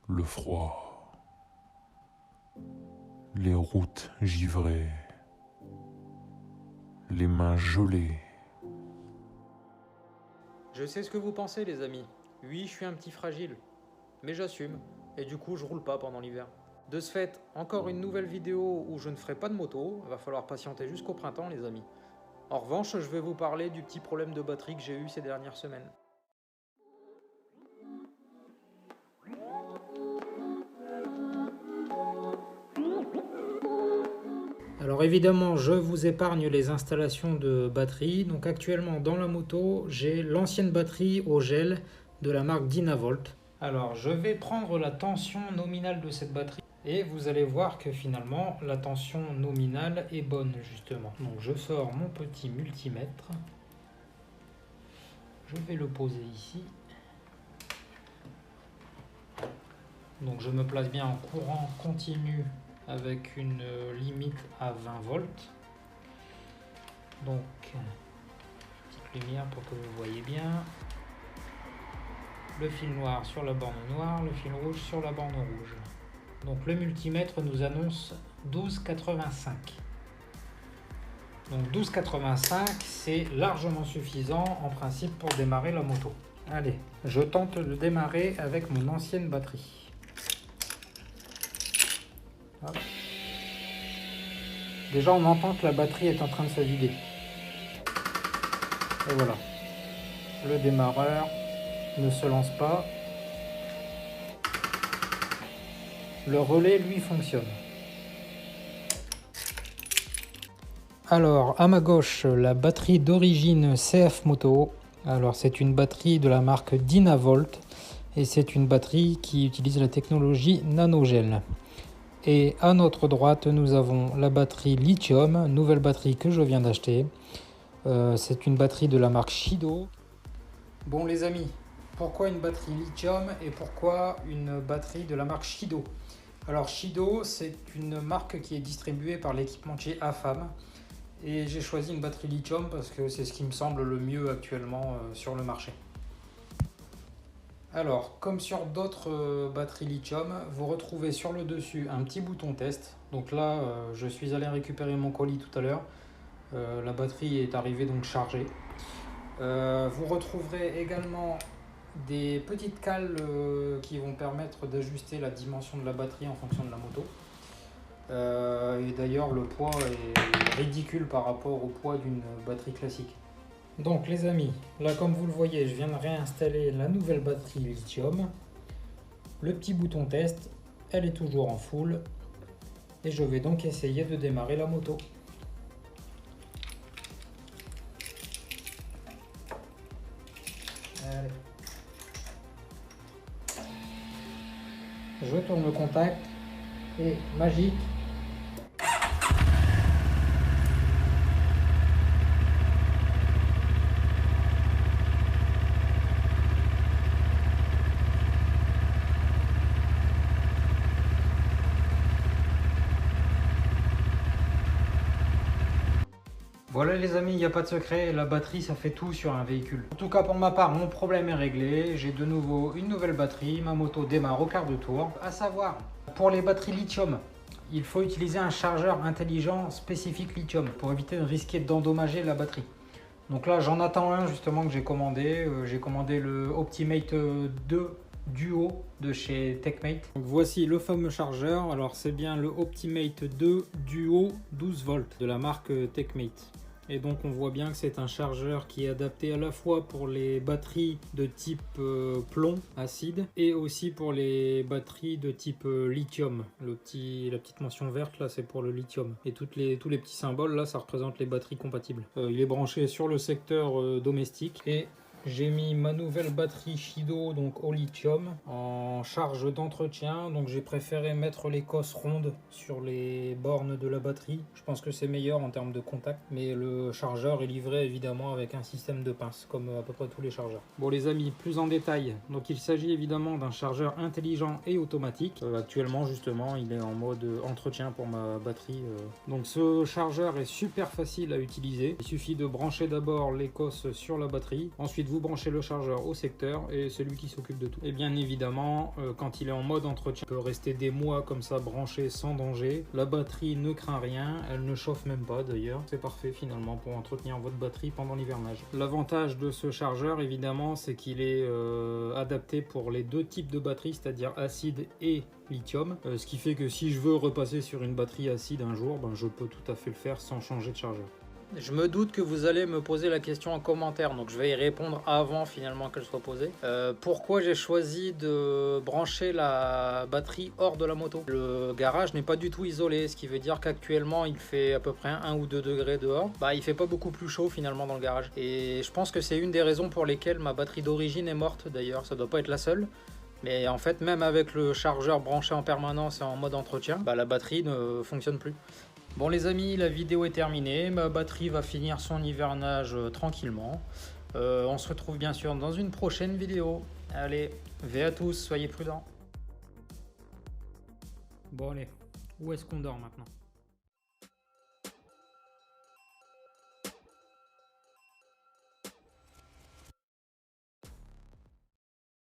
le froid, les routes givrées, les mains gelées. Je sais ce que vous pensez, les amis. Oui, je suis un petit fragile. Mais j'assume. Et du coup, je roule pas pendant l'hiver. De ce fait, encore une nouvelle vidéo où je ne ferai pas de moto. Va falloir patienter jusqu'au printemps, les amis. En revanche, je vais vous parler du petit problème de batterie que j'ai eu ces dernières semaines. Alors évidemment, je vous épargne les installations de batterie. Donc actuellement dans la moto, j'ai l'ancienne batterie au gel de la marque Dynavolt. Alors je vais prendre la tension nominale de cette batterie et vous allez voir que finalement la tension nominale est bonne justement. Donc je sors mon petit multimètre. Je vais le poser ici. Donc je me place bien en courant continu avec une limite à 20 volts. Donc, petite lumière pour que vous voyez bien. Le fil noir sur la borne noire, le fil rouge sur la borne rouge. Donc le multimètre nous annonce 12,85. Donc 12,85, c'est largement suffisant en principe pour démarrer la moto. Allez, je tente de démarrer avec mon ancienne batterie. Hop. Déjà on entend que la batterie est en train de se vider. Et voilà. Le démarreur ne se lance pas. Le relais, lui, fonctionne. Alors, à ma gauche, la batterie d'origine CF Moto. Alors, c'est une batterie de la marque Dynavolt et c'est une batterie qui utilise la technologie nanogel. Et à notre droite, nous avons la batterie lithium, nouvelle batterie que je viens d'acheter. C'est une batterie de la marque Shido. Bon les amis, pourquoi une batterie lithium et pourquoi une batterie de la marque Shido? Alors Shido, c'est une marque qui est distribuée par l'équipementier AFAM et j'ai choisi une batterie lithium parce que c'est ce qui me semble le mieux actuellement sur le marché. Alors, comme sur d'autres batteries lithium, vous retrouvez sur le dessus un petit bouton test. Donc là, je suis allé récupérer mon colis tout à l'heure. La batterie est arrivée donc chargée. Vous retrouverez également des petites cales qui vont permettre d'ajuster la dimension de la batterie en fonction de la moto. Et d'ailleurs, le poids est ridicule par rapport au poids d'une batterie classique. Donc les amis, là comme vous le voyez, je viens de réinstaller la nouvelle batterie lithium. Le petit bouton test, elle est toujours en full. Et je vais donc essayer de démarrer la moto. Allez. Je tourne le contact et magique. Voilà les amis, il n'y a pas de secret, la batterie ça fait tout sur un véhicule. En tout cas pour ma part, mon problème est réglé, j'ai de nouveau une nouvelle batterie, ma moto démarre au quart de tour. À savoir, pour les batteries lithium, il faut utiliser un chargeur intelligent spécifique lithium pour éviter de risquer d'endommager la batterie. Donc là j'en attends un justement que j'ai commandé le Optimate 2 Duo de chez TechMate. Donc voici le fameux chargeur, alors c'est bien le Optimate 2 Duo 12 volts de la marque TechMate. Et donc on voit bien que c'est un chargeur qui est adapté à la fois pour les batteries de type plomb acide et aussi pour les batteries de type lithium. La petite mention verte là c'est pour le lithium. Et tous les petits symboles là ça représente les batteries compatibles. Il est branché sur le secteur domestique et j'ai mis ma nouvelle batterie Shido donc au lithium en charge d'entretien. Donc j'ai préféré mettre les cosses rondes sur les bornes de la batterie. Je pense que c'est meilleur en termes de contact. Mais le chargeur est livré évidemment avec un système de pince comme à peu près tous les chargeurs. Bon les amis, plus en détail. Donc il s'agit évidemment d'un chargeur intelligent et automatique. Actuellement justement il est en mode entretien pour ma batterie. Donc ce chargeur est super facile à utiliser. Il suffit de brancher d'abord les cosses sur la batterie. Ensuite vous vous branchez le chargeur au secteur et c'est lui qui s'occupe de tout. Et bien évidemment, quand il est en mode entretien, il peut rester des mois comme ça branché sans danger. La batterie ne craint rien, elle ne chauffe même pas d'ailleurs. C'est parfait finalement pour entretenir votre batterie pendant l'hivernage. L'avantage de ce chargeur évidemment, c'est qu'il est adapté pour les deux types de batteries, c'est-à-dire acide et lithium, ce qui fait que si je veux repasser sur une batterie acide un jour, ben, je peux tout à fait le faire sans changer de chargeur. Je me doute que vous allez me poser la question en commentaire, donc je vais y répondre avant finalement qu'elle soit posée. Pourquoi j'ai choisi de brancher la batterie hors de la moto? Le garage n'est pas du tout isolé, ce qui veut dire qu'actuellement il fait à peu près 1 ou 2 degrés dehors. Bah il fait pas beaucoup plus chaud finalement dans le garage. Et je pense que c'est une des raisons pour lesquelles ma batterie d'origine est morte d'ailleurs, ça doit pas être la seule. Mais en fait, même avec le chargeur branché en permanence et en mode entretien, bah, la batterie ne fonctionne plus. Bon les amis, la vidéo est terminée, ma batterie va finir son hivernage tranquillement. On se retrouve bien sûr dans une prochaine vidéo. Allez, V à tous, soyez prudents. Bon allez, où est-ce qu'on dort maintenant ?